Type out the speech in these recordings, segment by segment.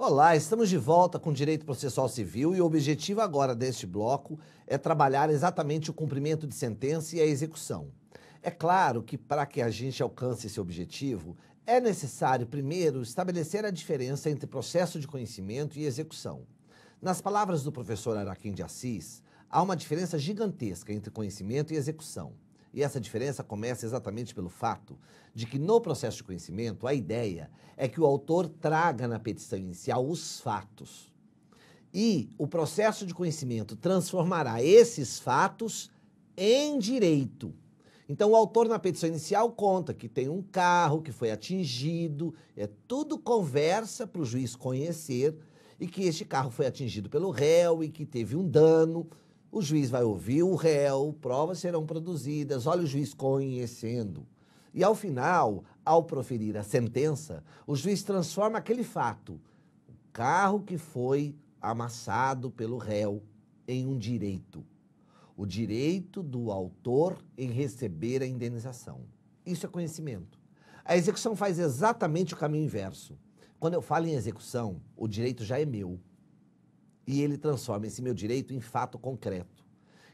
Olá, estamos de volta com Direito Processual Civil e o objetivo agora deste bloco é trabalhar exatamente o cumprimento de sentença e a execução. É claro que para que a gente alcance esse objetivo, é necessário primeiro estabelecer a diferença entre processo de conhecimento e execução. Nas palavras do professor Araquém de Assis, há uma diferença gigantesca entre conhecimento e execução. E essa diferença começa exatamente pelo fato de que no processo de conhecimento a ideia é que o autor traga na petição inicial os fatos. E o processo de conhecimento transformará esses fatos em direito. Então o autor na petição inicial conta que tem um carro que foi atingido, tudo conversa para o juiz conhecer e que este carro foi atingido pelo réu e que teve um dano. O juiz vai ouvir o réu, provas serão produzidas, olha o juiz conhecendo. E ao final, ao proferir a sentença, o juiz transforma aquele fato, o carro que foi amassado pelo réu, em um direito. O direito do autor em receber a indenização. Isso é conhecimento. A execução faz exatamente o caminho inverso. Quando eu falo em execução, o direito já é meu. E ele transforma esse meu direito em fato concreto.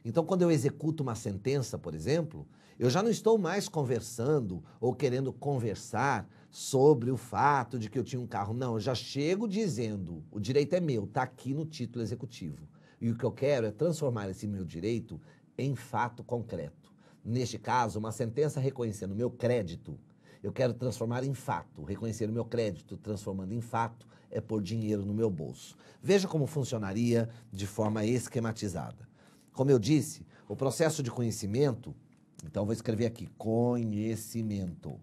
Então, quando eu executo uma sentença, por exemplo, eu já não estou mais conversando ou querendo conversar sobre o fato de que eu tinha um carro. Não, eu já chego dizendo, o direito é meu, está aqui no título executivo. E o que eu quero é transformar esse meu direito em fato concreto. Neste caso, uma sentença reconhecendo o meu crédito, eu quero transformar em fato. Reconhecer o meu crédito, transformando em fato, é pôr dinheiro no meu bolso. Veja como funcionaria de forma esquematizada. Como eu disse, o processo de conhecimento, então vou escrever aqui, conhecimento.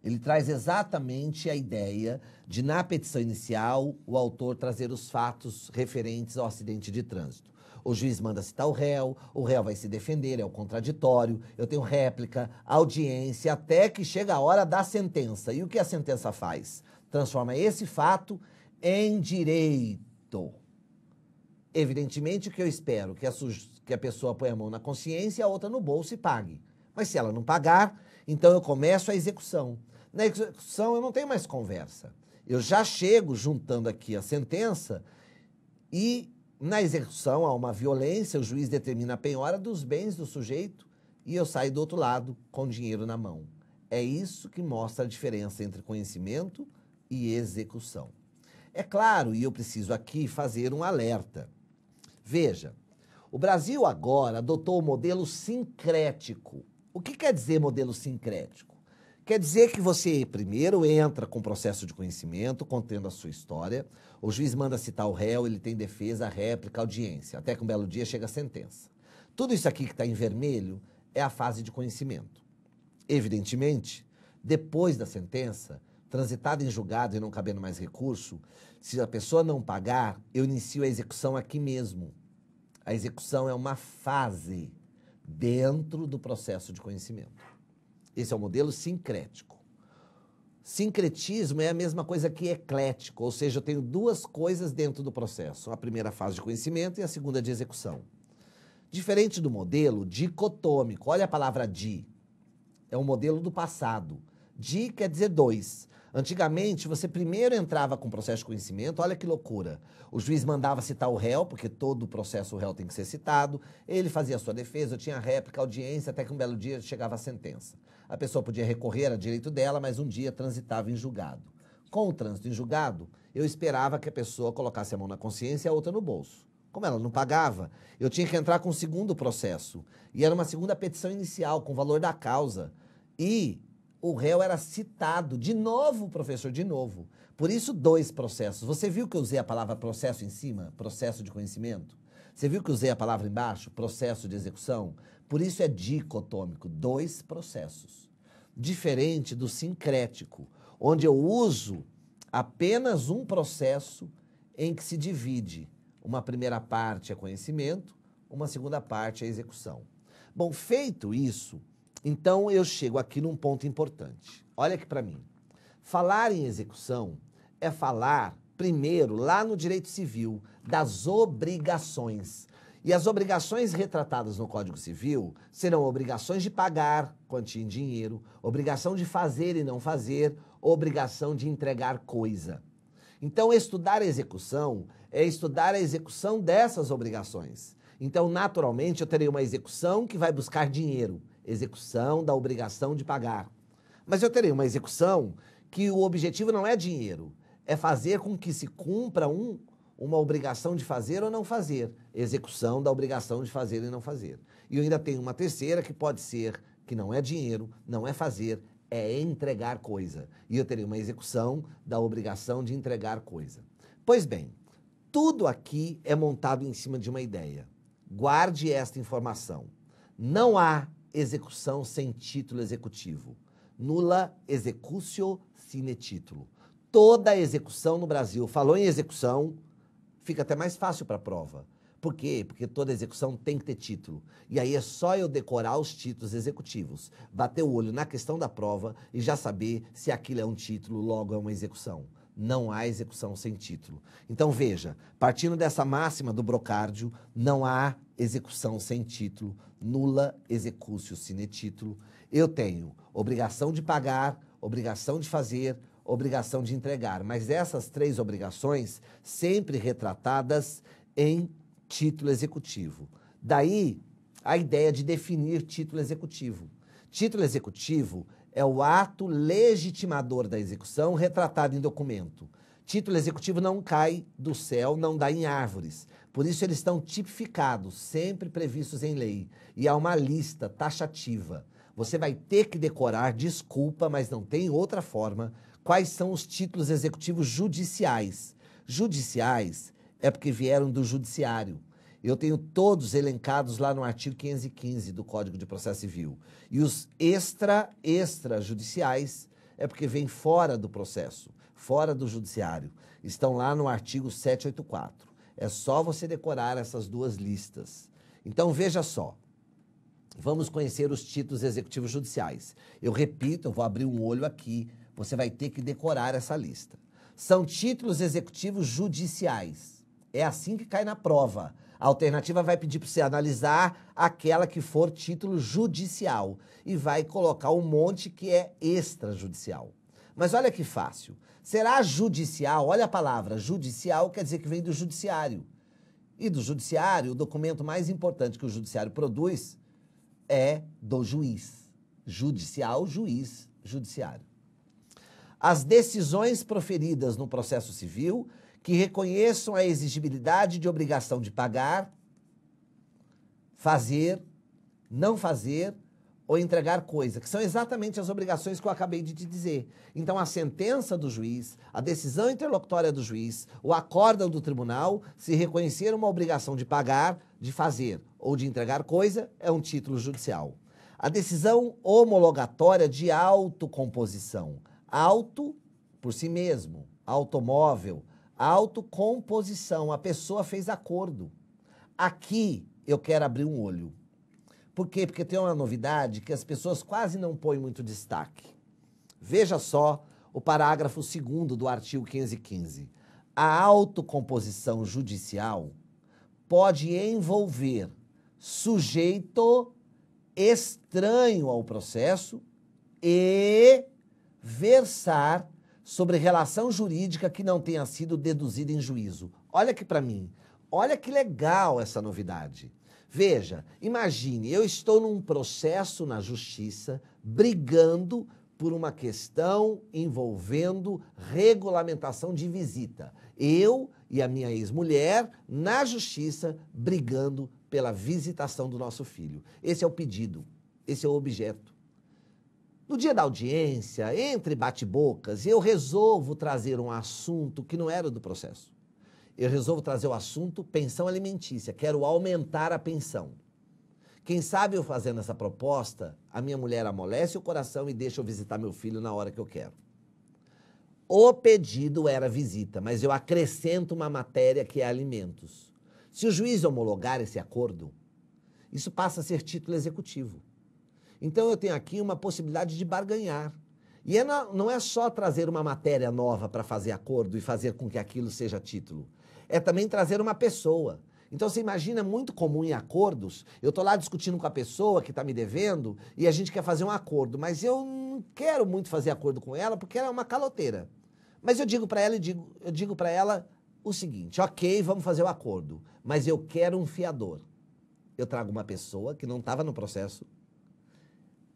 Ele traz exatamente a ideia de, na petição inicial, o autor trazer os fatos referentes ao acidente de trânsito. O juiz manda citar o réu vai se defender, é o contraditório, eu tenho réplica, audiência, até que chega a hora da sentença. E o que a sentença faz? Transforma esse fato em direito. Evidentemente que eu espero que a pessoa ponha a mão na consciência e a outra no bolso e pague. Mas se ela não pagar, então eu começo a execução. Na execução eu não tenho mais conversa. Eu já chego juntando aqui a sentença e na execução há uma violência, o juiz determina a penhora dos bens do sujeito e eu saio do outro lado com dinheiro na mão. É isso que mostra a diferença entre conhecimento e execução. É claro, e eu preciso aqui fazer um alerta. Veja, o Brasil agora adotou o modelo sincrético. O que quer dizer modelo sincrético? Quer dizer que você primeiro entra com o processo de conhecimento, contendo a sua história, o juiz manda citar o réu, ele tem defesa, réplica, audiência, até que um belo dia chega a sentença. Tudo isso aqui que está em vermelho é a fase de conhecimento. Evidentemente, depois da sentença, transitada em julgado e não cabendo mais recurso, se a pessoa não pagar, eu inicio a execução aqui mesmo. A execução é uma fase dentro do processo de conhecimento. Esse é o modelo sincrético. Sincretismo é a mesma coisa que eclético, ou seja, eu tenho duas coisas dentro do processo. A primeira fase de conhecimento e a segunda de execução. Diferente do modelo dicotômico, olha a palavra di, é um modelo do passado. Di quer dizer dois. Antigamente, você primeiro entrava com o processo de conhecimento, olha que loucura. O juiz mandava citar o réu, porque todo o processo o réu tem que ser citado, ele fazia a sua defesa, eu tinha réplica, audiência, até que um belo dia chegava a sentença. A pessoa podia recorrer a direito dela, mas um dia transitava em julgado. Com o trânsito em julgado, eu esperava que a pessoa colocasse a mão na consciência e a outra no bolso. Como ela não pagava, eu tinha que entrar com o segundo processo. E era uma segunda petição inicial, com o valor da causa. E o réu era citado, de novo, professor, de novo. Por isso, dois processos. Você viu que eu usei a palavra processo em cima? Processo de conhecimento? Você viu que eu usei a palavra embaixo? Processo de execução? Por isso é dicotômico, dois processos. Diferente do sincrético, onde eu uso apenas um processo em que se divide. Uma primeira parte é conhecimento, uma segunda parte é execução. Bom, feito isso, então eu chego aqui num ponto importante. Olha aqui para mim. Falar em execução é falar, primeiro, lá no direito civil, das obrigações. E as obrigações retratadas no Código Civil serão obrigações de pagar quantia em dinheiro, obrigação de fazer e não fazer, obrigação de entregar coisa. Então, estudar a execução é estudar a execução dessas obrigações. Então, naturalmente, eu terei uma execução que vai buscar dinheiro, execução da obrigação de pagar. Mas eu terei uma execução que o objetivo não é dinheiro, é fazer com que se cumpra uma obrigação de fazer ou não fazer, execução da obrigação de fazer e não fazer. E eu ainda tenho uma terceira que pode ser que não é dinheiro, não é fazer, é entregar coisa. E eu terei uma execução da obrigação de entregar coisa. Pois bem, tudo aqui é montado em cima de uma ideia. Guarde esta informação. Não há execução sem título executivo. Nulla executio sine titulo. Toda execução no Brasil, falou em execução, fica até mais fácil para a prova. Por quê? Porque toda execução tem que ter título. E aí é só eu decorar os títulos executivos, bater o olho na questão da prova e já saber se aquilo é um título, logo é uma execução. Não há execução sem título. Então veja, partindo dessa máxima do Brocárdio, não há execução sem título, nulla executio sine titulo. Eu tenho obrigação de pagar, obrigação de fazer, obrigação de entregar. Mas essas três obrigações sempre retratadas em título executivo. Daí a ideia de definir título executivo. Título executivo é o ato legitimador da execução retratado em documento. Título executivo não cai do céu, não dá em árvores. Por isso eles estão tipificados, sempre previstos em lei. E há uma lista taxativa. Você vai ter que decorar, desculpa, mas não tem outra forma, quais são os títulos executivos judiciais. Judiciais é porque vieram do judiciário. Eu tenho todos elencados lá no artigo 515 do Código de Processo Civil. E os extrajudiciais é porque vêm fora do processo, fora do judiciário. Estão lá no artigo 784. É só você decorar essas duas listas. Então, veja só. Vamos conhecer os títulos executivos judiciais. Eu repito, eu vou abrir um olho aqui. Você vai ter que decorar essa lista. São títulos executivos judiciais. É assim que cai na prova. A alternativa vai pedir para você analisar aquela que for título judicial e vai colocar um monte que é extrajudicial. Mas olha que fácil. Será judicial? Olha a palavra. Judicial quer dizer que vem do judiciário. E do judiciário, o documento mais importante que o judiciário produz é do juiz. Judicial, juiz, judiciário. As decisões proferidas no processo civil que reconheçam a exigibilidade de obrigação de pagar, fazer, não fazer ou entregar coisa, que são exatamente as obrigações que eu acabei de te dizer. Então, a sentença do juiz, a decisão interlocutória do juiz, o acórdão do tribunal, se reconhecer uma obrigação de pagar, de fazer ou de entregar coisa, é um título judicial. A decisão homologatória de autocomposição. Auto, por si mesmo, automóvel, autocomposição, a pessoa fez acordo. Aqui eu quero abrir um olho. Por quê? Porque tem uma novidade que as pessoas quase não põem muito destaque. Veja só o parágrafo 2º do artigo 515. A autocomposição judicial pode envolver sujeito estranho ao processo e versar sobre relação jurídica que não tenha sido deduzida em juízo. Olha aqui para mim. Olha que legal essa novidade. Veja, imagine, eu estou num processo na justiça brigando por uma questão envolvendo regulamentação de visita. Eu e a minha ex-mulher na justiça brigando pela visitação do nosso filho. Esse é o pedido, esse é o objeto. No dia da audiência, entre bate-bocas, eu resolvo trazer um assunto que não era do processo. Eu resolvo trazer o assunto pensão alimentícia, quero aumentar a pensão. Quem sabe eu fazendo essa proposta, a minha mulher amolece o coração e deixa eu visitar meu filho na hora que eu quero. O pedido era visita, mas eu acrescento uma matéria que é alimentos. Se o juiz homologar esse acordo, isso passa a ser título executivo. Então eu tenho aqui uma possibilidade de barganhar. E não é só trazer uma matéria nova para fazer acordo e fazer com que aquilo seja título. É também trazer uma pessoa. Então você imagina, é muito comum em acordos, eu estou lá discutindo com a pessoa que está me devendo e a gente quer fazer um acordo, mas eu não quero muito fazer acordo com ela porque ela é uma caloteira. Mas eu digo para ela, eu digo para ela o seguinte, ok, vamos fazer o acordo, mas eu quero um fiador. Eu trago uma pessoa que não estava no processo,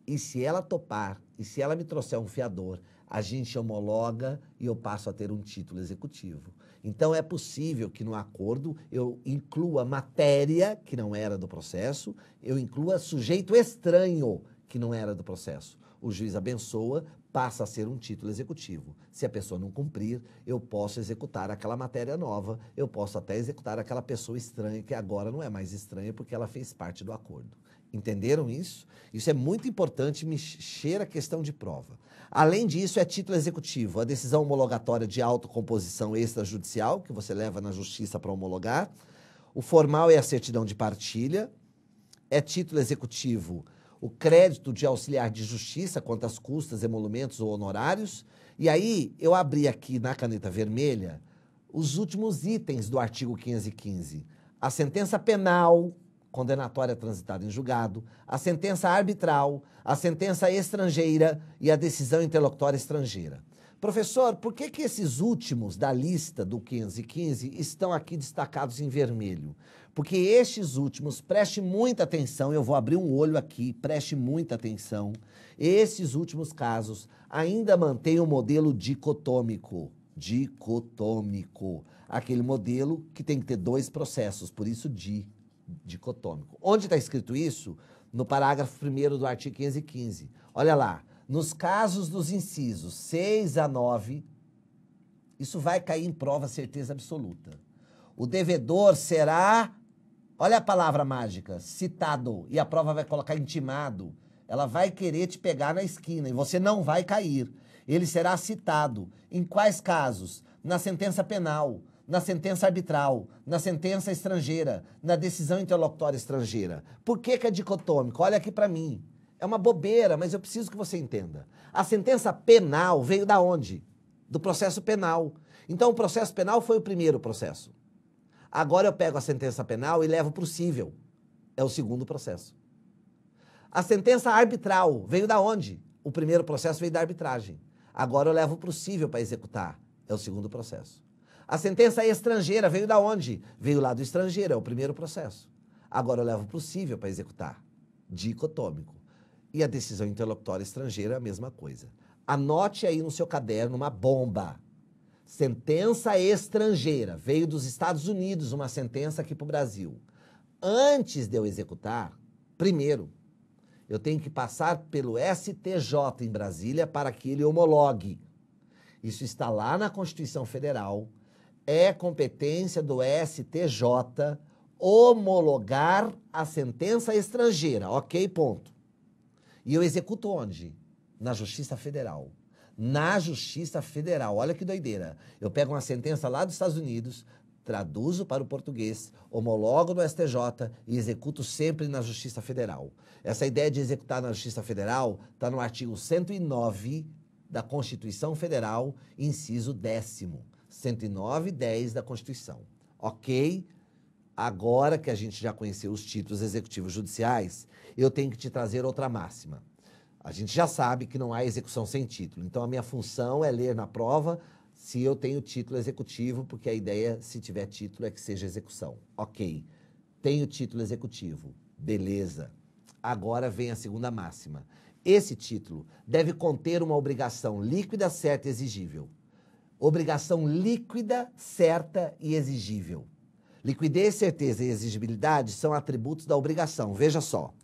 e se ela topar, e se ela me trouxer um fiador, a gente homologa e eu passo a ter um título executivo. Então, é possível que no acordo eu inclua matéria que não era do processo, eu inclua sujeito estranho que não era do processo. O juiz abençoa, passa a ser um título executivo. Se a pessoa não cumprir, eu posso executar aquela matéria nova, eu posso até executar aquela pessoa estranha, que agora não é mais estranha porque ela fez parte do acordo. Entenderam isso? Isso é muito importante, mexer a questão de prova. Além disso, é título executivo, a decisão homologatória de autocomposição extrajudicial, que você leva na justiça para homologar. O formal é a certidão de partilha. É título executivo o crédito de auxiliar de justiça quanto às custas, emolumentos ou honorários. E aí, eu abri aqui na caneta vermelha os últimos itens do artigo 515. A sentença penal condenatória transitada em julgado, a sentença arbitral, a sentença estrangeira e a decisão interlocutória estrangeira. Professor, por que esses últimos da lista do 515 estão aqui destacados em vermelho? Porque estes últimos, preste muita atenção, eu vou abrir um olho aqui, preste muita atenção. Esses últimos casos ainda mantêm o modelo dicotômico. Dicotômico. Aquele modelo que tem que ter dois processos, por isso dicotômico. Onde está escrito isso? No parágrafo 1º do artigo 515. Olha lá, nos casos dos incisos 6 a 9, isso vai cair em prova certeza absoluta. O devedor será, olha a palavra mágica, citado, e a prova vai colocar intimado. Ela vai querer te pegar na esquina e você não vai cair. Ele será citado. Em quais casos? Na sentença penal, na sentença arbitral, na sentença estrangeira, na decisão interlocutória estrangeira. Por que é dicotômico? Olha aqui para mim. É uma bobeira, mas eu preciso que você entenda. A sentença penal veio da onde? Do processo penal. Então, o processo penal foi o primeiro processo. Agora eu pego a sentença penal e levo para o cível. É o segundo processo. A sentença arbitral veio da onde? O primeiro processo veio da arbitragem. Agora eu levo para o cível para executar. É o segundo processo. A sentença estrangeira veio da onde? Veio lá do estrangeiro, é o primeiro processo. Agora eu levo para o cível para executar. Dicotômico. E a decisão interlocutória estrangeira é a mesma coisa. Anote aí no seu caderno uma bomba. Sentença estrangeira. Veio dos Estados Unidos uma sentença aqui para o Brasil. Antes de eu executar, primeiro, eu tenho que passar pelo STJ em Brasília para que ele homologue. Isso está lá na Constituição Federal. É competência do STJ homologar a sentença estrangeira. Ok, ponto. E eu executo onde? Na Justiça Federal. Na Justiça Federal. Olha que doideira. Eu pego uma sentença lá dos Estados Unidos, traduzo para o português, homologo no STJ e executo sempre na Justiça Federal. Essa ideia de executar na Justiça Federal está no artigo 109 da Constituição Federal, inciso 10º. 109 e 10 da Constituição. Ok? Agora que a gente já conheceu os títulos executivos judiciais, eu tenho que te trazer outra máxima. A gente já sabe que não há execução sem título. Então, a minha função é ler na prova se eu tenho título executivo, porque a ideia, se tiver título, é que seja execução. Ok. Tenho título executivo. Beleza. Agora vem a segunda máxima. Esse título deve conter uma obrigação líquida, certa e exigível. Obrigação líquida, certa e exigível. Liquidez, certeza e exigibilidade são atributos da obrigação. Veja só.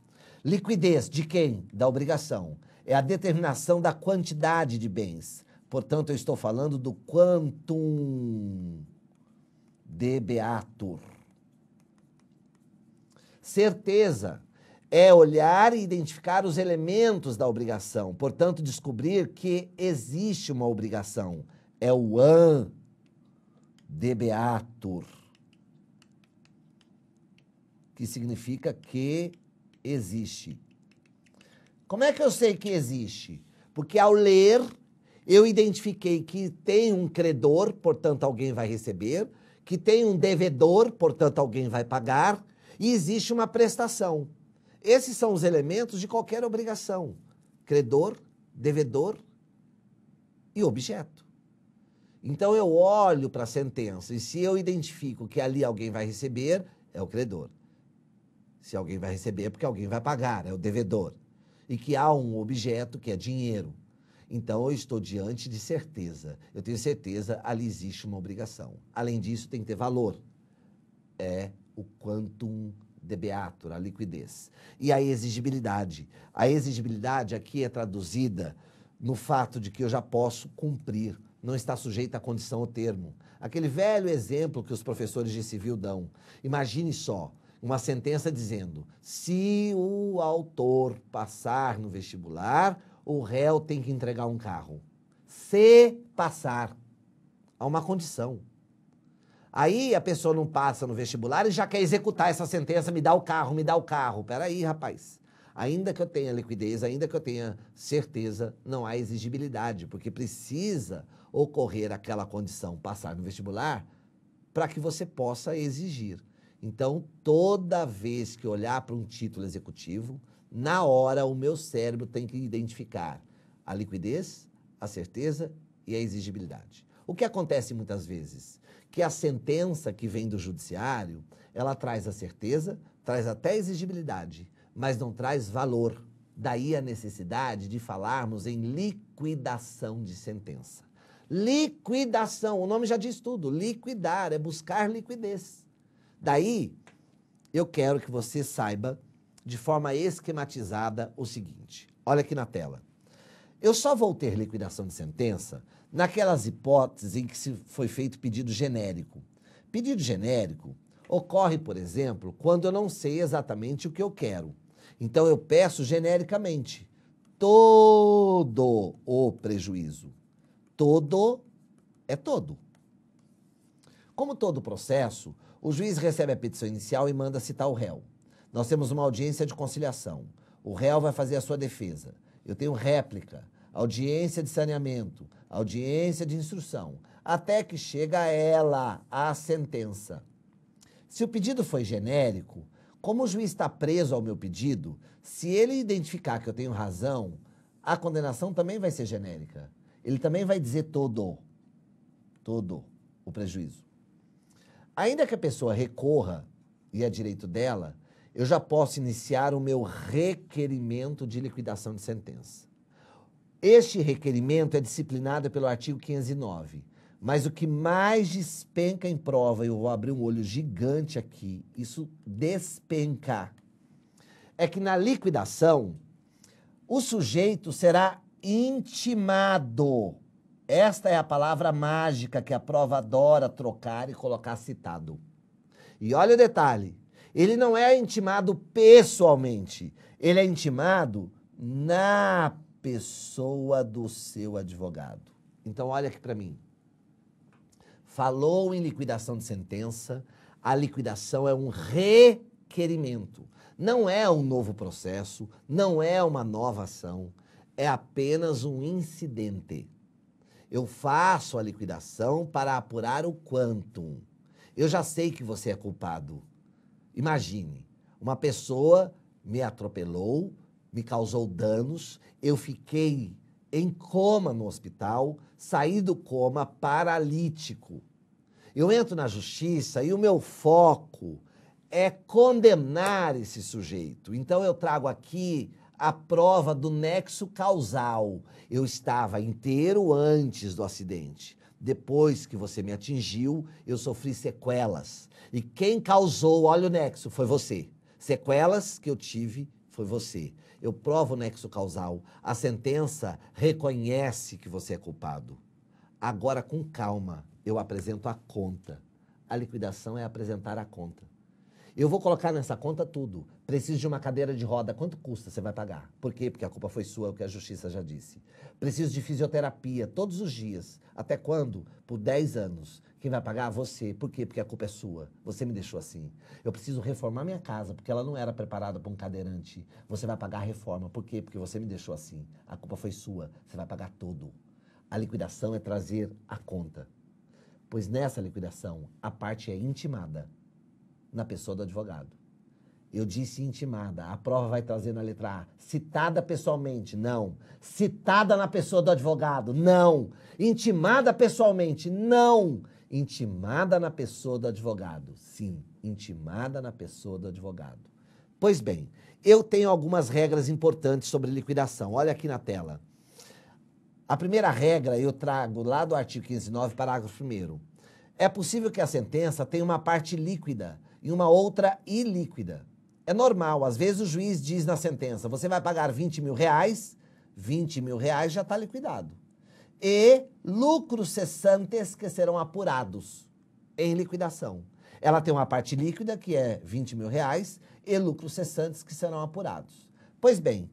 Liquidez de quem? Da obrigação. É a determinação da quantidade de bens. Portanto, eu estou falando do quantum debeatur. Certeza é olhar e identificar os elementos da obrigação. Portanto, descobrir que existe uma obrigação. É o an debeatur, que significa que existe. Como é que eu sei que existe? Porque ao ler, eu identifiquei que tem um credor, portanto alguém vai receber, que tem um devedor, portanto alguém vai pagar, e existe uma prestação. Esses são os elementos de qualquer obrigação. Credor, devedor e objeto. Então eu olho para a sentença e se eu identifico que ali alguém vai receber, é o credor. Se alguém vai receber é porque alguém vai pagar, é o devedor. E que há um objeto que é dinheiro. Então eu estou diante de certeza. Eu tenho certeza, ali existe uma obrigação. Além disso, tem que ter valor. É o quantum debeatur, a liquidez. E a exigibilidade. A exigibilidade aqui é traduzida no fato de que eu já posso cumprir, não está sujeito à condição ou termo. Aquele velho exemplo que os professores de civil dão. Imagine só, uma sentença dizendo, se o autor passar no vestibular, o réu tem que entregar um carro. Se passar, há uma condição. Aí a pessoa não passa no vestibular e já quer executar essa sentença, me dá o carro, me dá o carro. Peraí, rapaz. Ainda que eu tenha liquidez, ainda que eu tenha certeza, não há exigibilidade, porque precisa ocorrer aquela condição, passar no vestibular, para que você possa exigir. Então, toda vez que olhar para um título executivo, na hora o meu cérebro tem que identificar a liquidez, a certeza e a exigibilidade. O que acontece muitas vezes? Que a sentença que vem do judiciário, ela traz a certeza, traz até a exigibilidade, mas não traz valor. Daí a necessidade de falarmos em liquidação de sentença. Liquidação, o nome já diz tudo, liquidar, é buscar liquidez. Daí, eu quero que você saiba, de forma esquematizada, o seguinte. Olha aqui na tela. Eu só vou ter liquidação de sentença naquelas hipóteses em que se foi feito pedido genérico. Pedido genérico ocorre, por exemplo, quando eu não sei exatamente o que eu quero. Então, eu peço genericamente todo o prejuízo. Todo é todo. Como todo processo, o juiz recebe a petição inicial e manda citar o réu. Nós temos uma audiência de conciliação. O réu vai fazer a sua defesa. Eu tenho réplica, audiência de saneamento, audiência de instrução, até que chega ela, a sentença. Se o pedido foi genérico, como o juiz está preso ao meu pedido, se ele identificar que eu tenho razão, a condenação também vai ser genérica. Ele também vai dizer todo o prejuízo. Ainda que a pessoa recorra, e é direito dela, eu já posso iniciar o meu requerimento de liquidação de sentença. Este requerimento é disciplinado pelo artigo 509, mas o que mais despenca em prova, eu vou abrir um olho gigante aqui, isso despencar, é que na liquidação, o sujeito será intimado. Esta é a palavra mágica que a prova adora trocar e colocar citado. E olha o detalhe, ele não é intimado pessoalmente, ele é intimado na pessoa do seu advogado. Então olha aqui para mim. Falou em liquidação de sentença, a liquidação é um requerimento. Não é um novo processo, não é uma nova ação, é apenas um incidente. Eu faço a liquidação para apurar o quantum. Eu já sei que você é culpado. Imagine, uma pessoa me atropelou, me causou danos, eu fiquei em coma no hospital, saí do coma paralítico. Eu entro na justiça e o meu foco é condenar esse sujeito. Então eu trago aqui a prova do nexo causal. Eu estava inteiro antes do acidente. Depois que você me atingiu, eu sofri sequelas. E quem causou, olha o nexo, foi você. Sequelas que eu tive, foi você. Eu provo o nexo causal. A sentença reconhece que você é culpado. Agora, com calma, eu apresento a conta. A liquidação é apresentar a conta. Eu vou colocar nessa conta tudo. Preciso de uma cadeira de roda. Quanto custa? Você vai pagar. Por quê? Porque a culpa foi sua, é o que a justiça já disse. Preciso de fisioterapia todos os dias. Até quando? Por 10 anos. Quem vai pagar? Você. Por quê? Porque a culpa é sua. Você me deixou assim. Eu preciso reformar minha casa, porque ela não era preparada para um cadeirante. Você vai pagar a reforma. Por quê? Porque você me deixou assim. A culpa foi sua. Você vai pagar tudo. A liquidação é trazer a conta. Pois nessa liquidação, a parte é intimada na pessoa do advogado. Eu disse intimada. A prova vai trazer na letra A. Citada pessoalmente? Não. Citada na pessoa do advogado? Não. Intimada pessoalmente? Não. Intimada na pessoa do advogado? Sim. Intimada na pessoa do advogado. Pois bem, eu tenho algumas regras importantes sobre liquidação. Olha aqui na tela. A primeira regra eu trago lá do artigo 509, parágrafo 1º. É possível que a sentença tenha uma parte líquida e uma outra ilíquida. É normal, às vezes o juiz diz na sentença, você vai pagar 20 mil reais, 20 mil reais já está liquidado. E lucros cessantes que serão apurados em liquidação. Ela tem uma parte líquida, que é 20 mil reais, e lucros cessantes que serão apurados. Pois bem,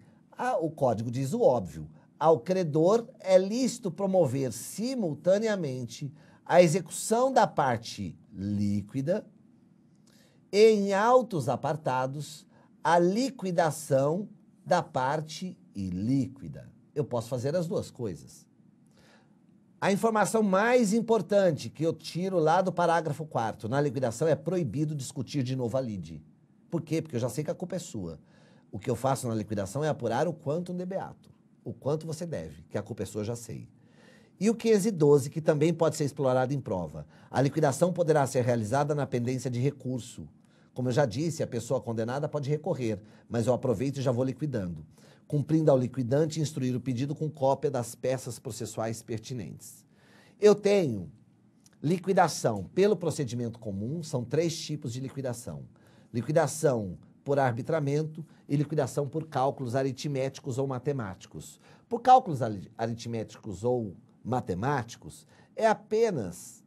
o código diz o óbvio. Ao credor é lícito promover simultaneamente a execução da parte líquida e, em autos apartados, a liquidação da parte ilíquida. Eu posso fazer as duas coisas. A informação mais importante que eu tiro lá do parágrafo 4º, na liquidação é proibido discutir de novo a lide. Por quê? Porque eu já sei que a culpa é sua. O que eu faço na liquidação é apurar o quantum de beato, o quanto você deve, que a culpa é sua, eu já sei. E o 512, que também pode ser explorado em prova. A liquidação poderá ser realizada na pendência de recurso. Como eu já disse, a pessoa condenada pode recorrer, mas eu aproveito e já vou liquidando. Cumprindo ao liquidante instruir o pedido com cópia das peças processuais pertinentes. Eu tenho liquidação pelo procedimento comum, são 3 tipos de liquidação. Liquidação por arbitramento e liquidação por cálculos aritméticos ou matemáticos. Por cálculos aritméticos ou matemáticos, é apenas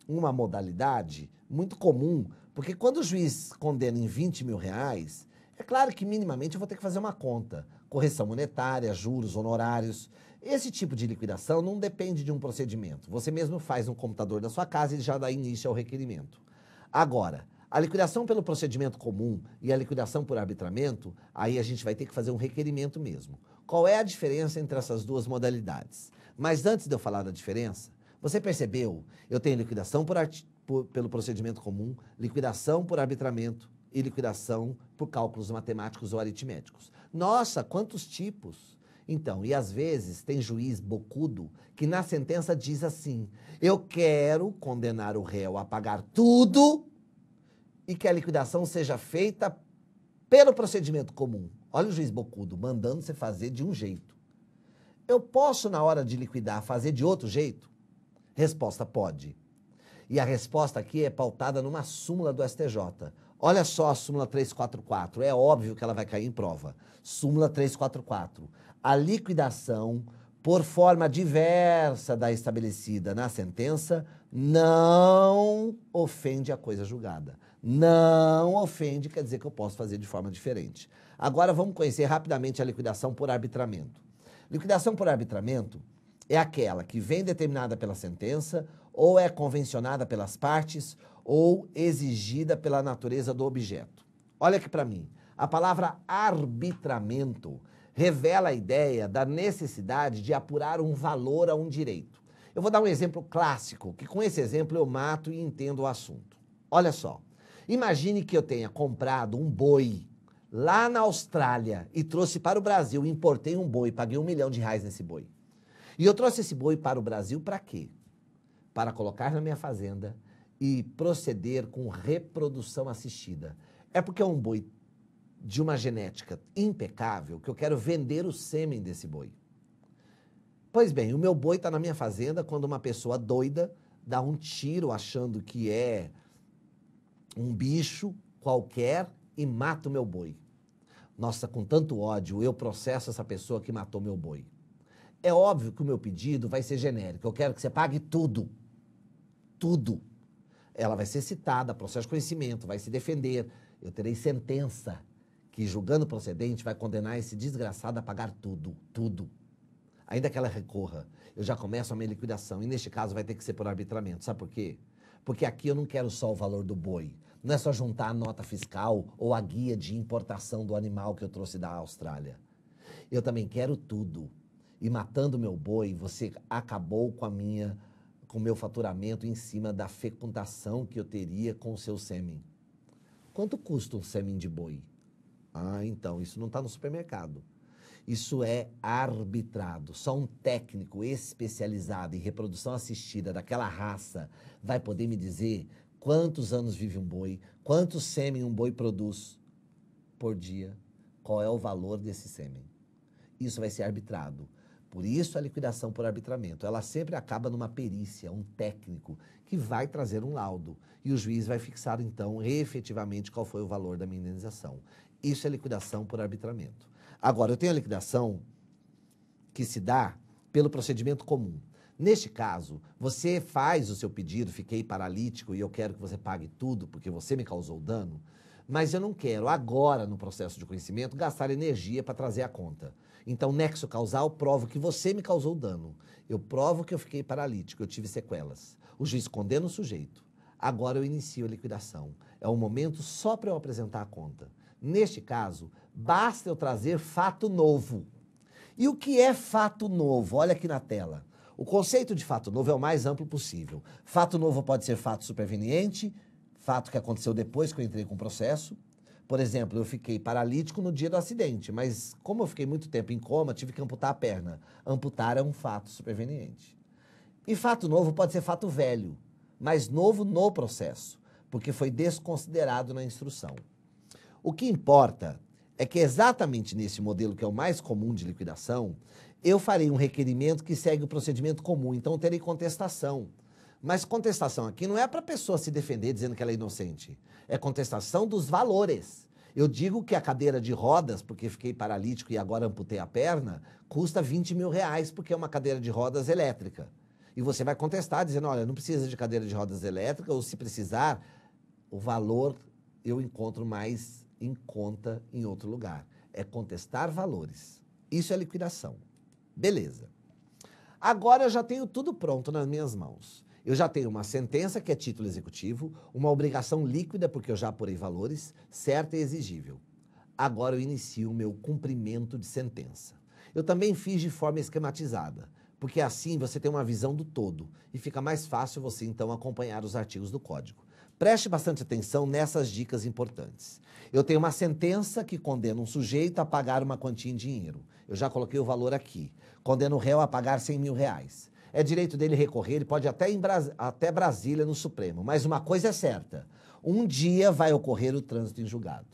uma modalidade muito comum, porque quando o juiz condena em 20 mil reais, é claro que minimamente eu vou ter que fazer uma conta, correção monetária, juros, honorários. Esse tipo de liquidação não depende de um procedimento. Você mesmo faz no computador da sua casa e já dá início ao requerimento. Agora, a liquidação pelo procedimento comum e a liquidação por arbitramento, aí a gente vai ter que fazer um requerimento mesmo. Qual é a diferença entre essas duas modalidades? Mas antes de eu falar da diferença, você percebeu? Eu tenho liquidação pelo procedimento comum, liquidação por arbitramento e liquidação por cálculos matemáticos ou aritméticos. Nossa, quantos tipos! Então, e às vezes tem juiz bocudo que na sentença diz assim, eu quero condenar o réu a pagar tudo e que a liquidação seja feita pelo procedimento comum. Olha o juiz bocudo, mandando você fazer de um jeito. Eu posso, na hora de liquidar, fazer de outro jeito? Resposta, pode. E a resposta aqui é pautada numa súmula do STJ. Olha só a súmula 344, é óbvio que ela vai cair em prova. Súmula 344. A liquidação, por forma diversa da estabelecida na sentença, não ofende a coisa julgada. Não ofende, quer dizer que eu posso fazer de forma diferente. Agora vamos conhecer rapidamente a liquidação por arbitramento. Liquidação por arbitramento é aquela que vem determinada pela sentença, ou é convencionada pelas partes, ou exigida pela natureza do objeto. Olha aqui para mim. A palavra arbitramento revela a ideia da necessidade de apurar um valor a um direito. Eu vou dar um exemplo clássico, que com esse exemplo eu mato e entendo o assunto. Olha só. Imagine que eu tenha comprado um boi lá na Austrália e trouxe para o Brasil, importei um boi, paguei R$1 milhão nesse boi. E eu trouxe esse boi para o Brasil para quê? Para colocar na minha fazenda e proceder com reprodução assistida. É porque é um boi de uma genética impecável que eu quero vender o sêmen desse boi. Pois bem, o meu boi está na minha fazenda quando uma pessoa doida dá um tiro achando que é um bicho qualquer e mata o meu boi. Nossa, com tanto ódio, eu processo essa pessoa que matou meu boi. É óbvio que o meu pedido vai ser genérico. Eu quero que você pague tudo. Tudo. Ela vai ser citada, processo de conhecimento, vai se defender. Eu terei sentença que, julgando procedente, vai condenar esse desgraçado a pagar tudo. Tudo. Ainda que ela recorra, eu já começo a minha liquidação. E neste caso vai ter que ser por arbitramento. Sabe por quê? Porque aqui eu não quero só o valor do boi. Não é só juntar a nota fiscal ou a guia de importação do animal que eu trouxe da Austrália. Eu também quero tudo. E matando meu boi, você acabou com o meu faturamento em cima da fecundação que eu teria com o seu sêmen. quanto custa um sêmen de boi? Ah, então, isso não está no supermercado. Isso é arbitrado. Só um técnico especializado em reprodução assistida daquela raça vai poder me dizer quantos anos vive um boi, quanto sêmen um boi produz por dia, qual é o valor desse sêmen. Isso vai ser arbitrado. Por isso a liquidação por arbitramento. Ela sempre acaba numa perícia, um técnico que vai trazer um laudo. E o juiz vai fixar, então, efetivamente qual foi o valor da minha indenização. Isso é liquidação por arbitramento. Agora, eu tenho a liquidação que se dá pelo procedimento comum. Neste caso, você faz o seu pedido, fiquei paralítico e eu quero que você pague tudo porque você me causou dano, mas eu não quero agora, no processo de conhecimento, gastar energia para trazer a conta. Então, nexo causal, provo que você me causou dano. Eu provo que eu fiquei paralítico, eu tive sequelas. O juiz condena o sujeito. Agora eu inicio a liquidação. É um momento só para eu apresentar a conta. Neste caso, basta eu trazer fato novo. E o que é fato novo? Olha aqui na tela. O conceito de fato novo é o mais amplo possível. Fato novo pode ser fato superveniente, fato que aconteceu depois que eu entrei com o processo. Por exemplo, eu fiquei paralítico no dia do acidente, mas como eu fiquei muito tempo em coma, tive que amputar a perna. Amputar é um fato superveniente. E fato novo pode ser fato velho, mas novo no processo, porque foi desconsiderado na instrução. O que importa é que exatamente nesse modelo, que é o mais comum de liquidação, eu farei um requerimento que segue o procedimento comum, então terei contestação. Mas contestação aqui não é para a pessoa se defender dizendo que ela é inocente. É contestação dos valores. Eu digo que a cadeira de rodas, porque fiquei paralítico e agora amputei a perna, custa 20 mil reais, porque é uma cadeira de rodas elétrica. E você vai contestar dizendo, olha, não precisa de cadeira de rodas elétrica, ou se precisar, o valor eu encontro mais em conta em outro lugar. É contestar valores. Isso é liquidação. Beleza. Agora eu já tenho tudo pronto nas minhas mãos. Eu já tenho uma sentença, que é título executivo, uma obrigação líquida, porque eu já apurei valores, certa e exigível. Agora eu inicio o meu cumprimento de sentença. Eu também fiz de forma esquematizada, porque assim você tem uma visão do todo e fica mais fácil você então acompanhar os artigos do Código. Preste bastante atenção nessas dicas importantes. Eu tenho uma sentença que condena um sujeito a pagar uma quantia em dinheiro. Eu já coloquei o valor aqui. Condena o réu a pagar 100 mil reais. É direito dele recorrer, ele pode até ir até Brasília no Supremo. Mas uma coisa é certa, um dia vai ocorrer o trânsito em julgado.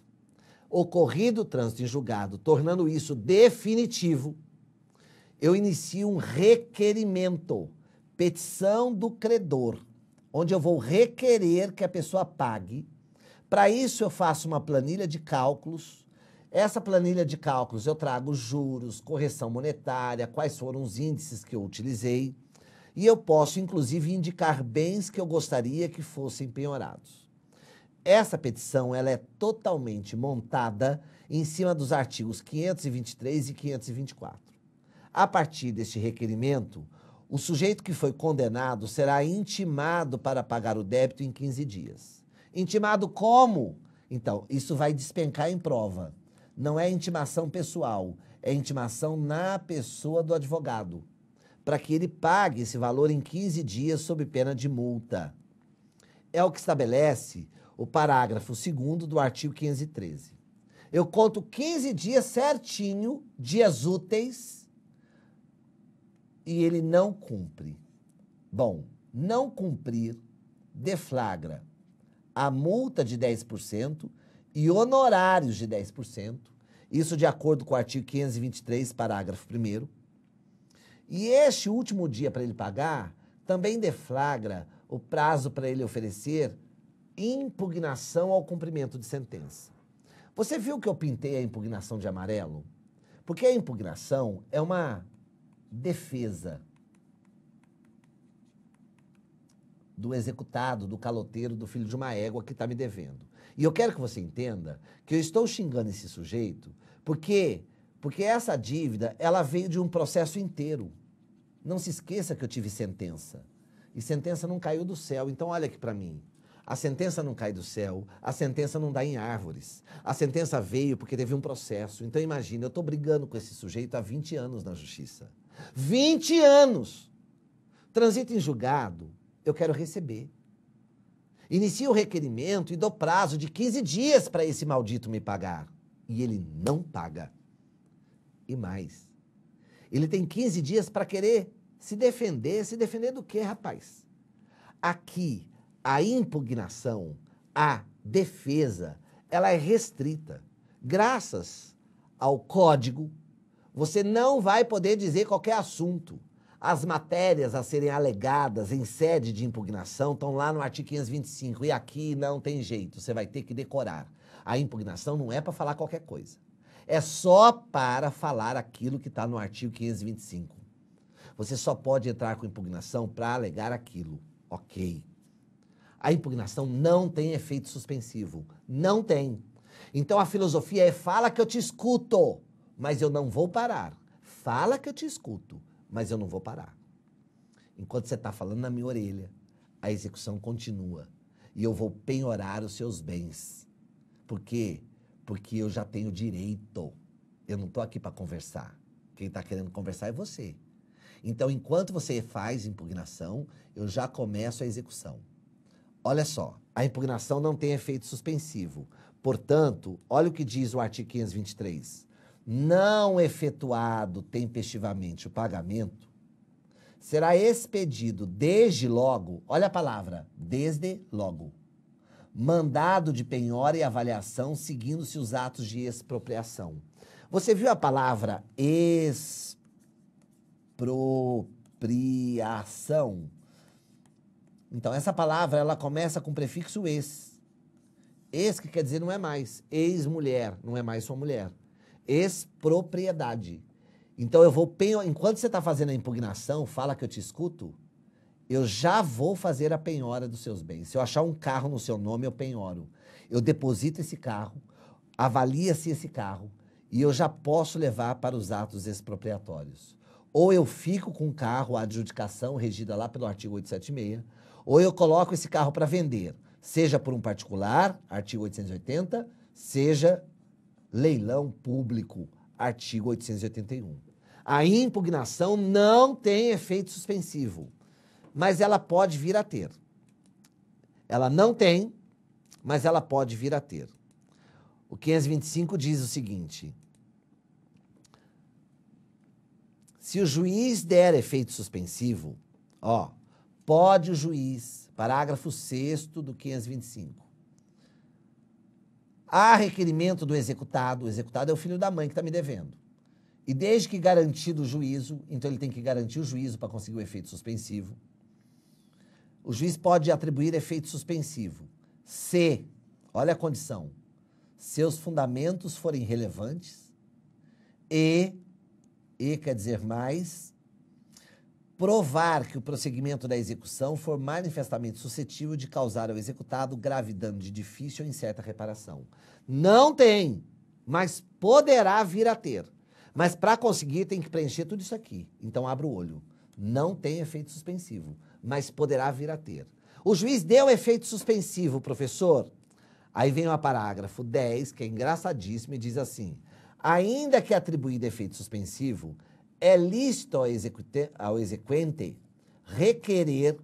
Ocorrido o trânsito em julgado, tornando isso definitivo, eu inicio um requerimento, petição do credor, onde eu vou requerer que a pessoa pague. Para isso eu faço uma planilha de cálculos. Essa planilha de cálculos eu trago juros, correção monetária, quais foram os índices que eu utilizei. E eu posso, inclusive, indicar bens que eu gostaria que fossem penhorados. Essa petição ela é totalmente montada em cima dos artigos 523 e 524. A partir deste requerimento, o sujeito que foi condenado será intimado para pagar o débito em 15 dias. Intimado como? Então, isso vai despencar em prova. Não é intimação pessoal, é intimação na pessoa do advogado, para que ele pague esse valor em 15 dias sob pena de multa. É o que estabelece o parágrafo 2º do artigo 513. Eu conto 15 dias certinho, dias úteis, e ele não cumpre. Bom, não cumprir deflagra a multa de 10% e honorários de 10%, isso de acordo com o artigo 523, parágrafo 1º. E este último dia para ele pagar também deflagra o prazo para ele oferecer impugnação ao cumprimento de sentença. Você viu que eu pintei a impugnação de amarelo? Porque a impugnação é uma defesa do executado, do caloteiro, do filho de uma égua que está me devendo. E eu quero que você entenda que eu estou xingando esse sujeito porque essa dívida ela veio de um processo inteiro. Não se esqueça que eu tive sentença. E sentença não caiu do céu. Então olha aqui para mim. A sentença não cai do céu, a sentença não dá em árvores. A sentença veio porque teve um processo. Então imagina, eu estou brigando com esse sujeito há 20 anos na justiça. 20 anos! Transito em julgado, eu quero receber. Inicio o requerimento e dou prazo de 15 dias para esse maldito me pagar. E ele não paga. E mais, ele tem 15 dias para querer se defender. Se defender do quê, rapaz? Aqui, a impugnação, a defesa, ela é restrita. Graças ao código, você não vai poder dizer qualquer assunto. As matérias a serem alegadas em sede de impugnação estão lá no artigo 525. E aqui não tem jeito, você vai ter que decorar. A impugnação não é para falar qualquer coisa. É só para falar aquilo que está no artigo 525. Você só pode entrar com impugnação para alegar aquilo. Ok. A impugnação não tem efeito suspensivo. Não tem. Então a filosofia é: fala que eu te escuto, mas eu não vou parar. Fala que eu te escuto, mas eu não vou parar. Enquanto você está falando na minha orelha, a execução continua. E eu vou penhorar os seus bens. Por quê? Porque eu já tenho direito. Eu não estou aqui para conversar. Quem está querendo conversar é você. Então, enquanto você faz impugnação, eu já começo a execução. Olha só, a impugnação não tem efeito suspensivo. Portanto, olha o que diz o artigo 523. Não efetuado tempestivamente o pagamento, será expedido desde logo, olha a palavra, desde logo, mandado de penhora e avaliação, seguindo-se os atos de expropriação. Você viu a palavra expropriação? Então, essa palavra, ela começa com o prefixo ex. Ex, que quer dizer não é mais. Ex-mulher, não é mais sua mulher. Expropriedade. Então, eu vou penhorar. Enquanto você está fazendo a impugnação, fala que eu te escuto, eu já vou fazer a penhora dos seus bens. Se eu achar um carro no seu nome, eu penhoro. Eu deposito esse carro, avalia-se esse carro, e eu já posso levar para os atos expropriatórios. Ou eu fico com o carro, a adjudicação regida lá pelo artigo 876, ou eu coloco esse carro para vender, seja por um particular, artigo 880, seja leilão público, artigo 881. A impugnação não tem efeito suspensivo, mas ela pode vir a ter. Ela não tem, mas ela pode vir a ter. O 525 diz o seguinte: se o juiz der efeito suspensivo, pode o juiz, parágrafo 6º do 525, há requerimento do executado, o executado é o filho da mãe que está me devendo, e desde que garantido o juízo, então ele tem que garantir o juízo para conseguir o efeito suspensivo, o juiz pode atribuir efeito suspensivo se, olha a condição, seus fundamentos forem relevantes e quer dizer mais, provar que o prosseguimento da execução for manifestamente suscetível de causar ao executado grave dano de difícil ou incerta reparação. Não tem, mas poderá vir a ter. Mas para conseguir tem que preencher tudo isso aqui. Então abra o olho. Não tem efeito suspensivo, mas poderá vir a ter. O juiz deu efeito suspensivo, professor. Aí vem o parágrafo 10, que é engraçadíssimo, e diz assim: ainda que atribuído efeito suspensivo, é lícito ao exequente requerer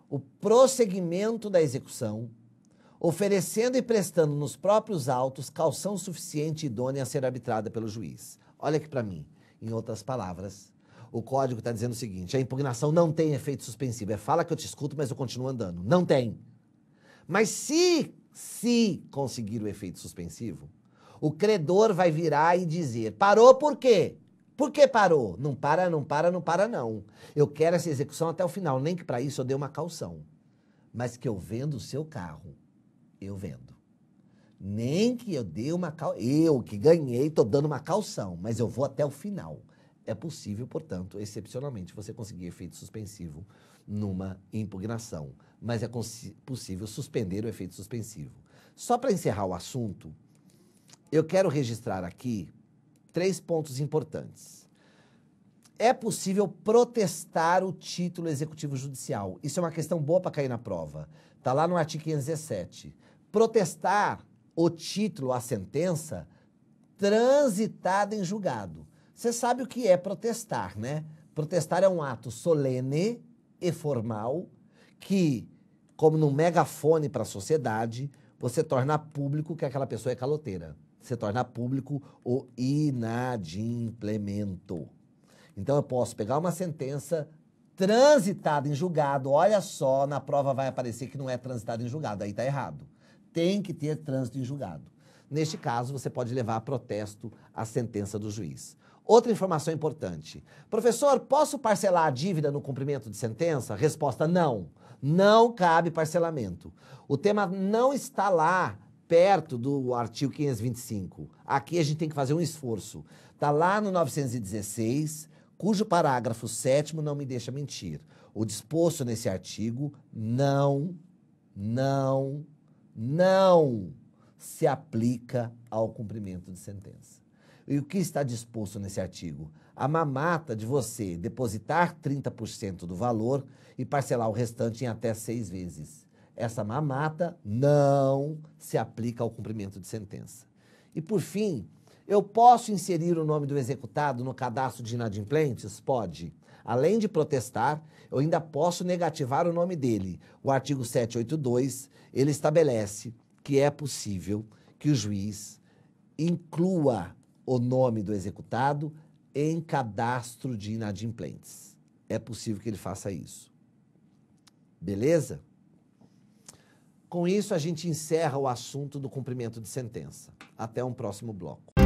o prosseguimento da execução, oferecendo e prestando nos próprios autos caução suficiente e idônea a ser arbitrada pelo juiz. Olha aqui para mim, em outras palavras, o código está dizendo o seguinte: a impugnação não tem efeito suspensivo. É fala que eu te escuto, mas eu continuo andando. Não tem. Mas se conseguir o efeito suspensivo, o credor vai virar e dizer: parou por quê? Por que parou? Não para, não para, não para, não. Eu quero essa execução até o final. Nem que para isso eu dê uma caução. Mas que eu vendo o seu carro, eu vendo. Nem que eu dê uma caução. Eu que ganhei, estou dando uma caução, mas eu vou até o final. É possível, portanto, excepcionalmente, você conseguir efeito suspensivo numa impugnação. Mas é possível suspender o efeito suspensivo. Só para encerrar o assunto, eu quero registrar aqui 3 pontos importantes. É possível protestar o título executivo judicial. Isso é uma questão boa para cair na prova. Está lá no artigo 517. Protestar o título, a sentença, transitada em julgado. Você sabe o que é protestar, né? Protestar é um ato solene e formal que como num megafone para a sociedade, você torna público que aquela pessoa é caloteira. Você torna público o inadimplemento. Então, eu posso pegar uma sentença transitada em julgado. Olha só, na prova vai aparecer que não é transitada em julgado. Aí está errado. Tem que ter trânsito em julgado. Neste caso, você pode levar a protesto a sentença do juiz. Outra informação importante. Professor, posso parcelar a dívida no cumprimento de sentença? Resposta: não. Não cabe parcelamento. O tema não está lá perto do artigo 525. Aqui a gente tem que fazer um esforço. Está lá no 916, cujo parágrafo 7º não me deixa mentir. O disposto nesse artigo não se aplica ao cumprimento de sentença. E o que está disposto nesse artigo? A mamata de você depositar 30% do valor e parcelar o restante em até 6 vezes. Essa mamata não se aplica ao cumprimento de sentença. E, por fim, eu posso inserir o nome do executado no cadastro de inadimplentes? Pode. Além de protestar, eu ainda posso negativar o nome dele. O artigo 782, ele estabelece que é possível que o juiz inclua o nome do executado em cadastro de inadimplentes. É possível que ele faça isso. Beleza? Com isso, a gente encerra o assunto do cumprimento de sentença. Até um próximo bloco.